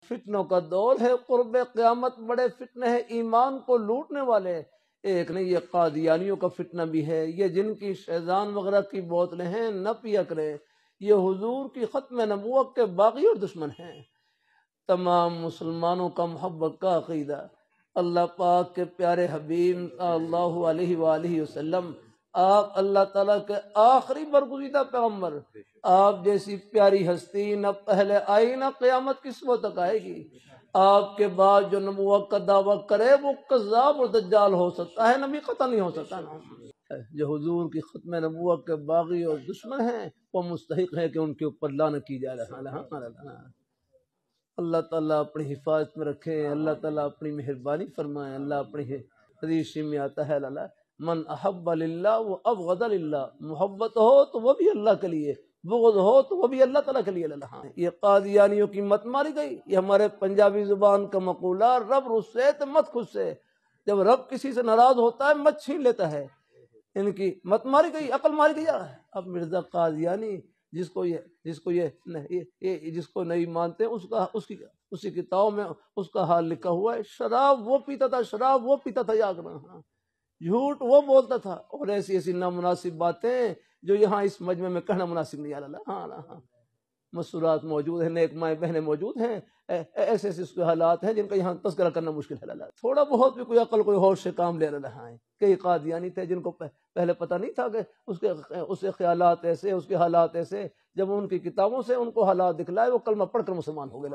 فتنوں کا دور ہے، قرب قیامت بڑے فتنے ہیں ایمان کو لوٹنے والے۔ ایک نہیں، یہ قادیانیوں کا فتنہ بھی ہے، یہ جن کی شیزان وغیرہ کی بوتلیں ہیں نہ پیا کرے، یہ حضور کی ختم نبوت کے باغی اور دشمن ہیں۔ تمام مسلمانوں کا محبت کا عقیدہ، اللہ پاک کے پیارے حبیب صلی اللہ علیہ وآلہ وسلم، آپ اللہ تعالیٰ کے آخری برگزیدہ پیغمبر، آپ جیسی پیاری ہستی نہ پہلے آئی نہ قیامت کی صبح تک آئے گی۔ آپ کے بعد جو نبوت کا دعویٰ کرے وہ کذاب اور دجال ہو سکتا ہے، نبی قطع نہیں ہو سکتا۔ جو حضور کی ختم نبوت کے باغی اور دشمن ہیں وہ مستحق ہے کہ ان کے اوپر لعنت کی جائے۔ اللہ تعالیٰ اپنی حفاظت میں رکھے، اللہ تعالیٰ اپنی مہربانی فرمائے۔ اللہ اپنی حدیث میں آتا ہے من احب للہ و ابغض للہ، محبت ہو تو وہ بھی اللہ کے لیے، بغض ہو تو وہ بھی اللہ تعالیٰ کے لیے۔ یہ قادیانیوں کی مت ماری گئی، یہ ہمارے پنجابی زبان کا مقولہ، رب رس سے تو مت خود سے۔ جب رب کسی سے ناراض ہوتا ہے مت چھین لیتا ہے۔ ان کی مت ماری گئی، عقل ماری گئی۔ اب مرزا قادیانی جس کو نہیں مانتے اس کی کتابوں میں اس کا حال لکھا ہوا ہے، شراب وہ پیتا تھا، شراب وہ پیتا تھا، یاد رکھنا، جھوٹ وہ بولتا تھا، اور ایسی نامناسب باتیں جو یہاں اس مجمع میں کہنا مناسب نہیں۔ ہاں مسورات موجود ہیں، نیک مائیں بہنیں موجود ہیں، ایسے اس کے حالات ہیں جن کا یہاں تذکرہ کرنا مشکل ہے۔ تھوڑا بہت بھی کوئی عقل کوئی ہوش سے کام لے رہا ہے۔ کئی قادیانی تھے جن کو پہلے پتہ نہیں تھا کہ اس کے خیالات ایسے، اس کے حالات ایسے، جب ان کی کتابوں سے ان کو حالات دکھلائے وہ کلمہ پڑھ کر مسلمان ہو گئے۔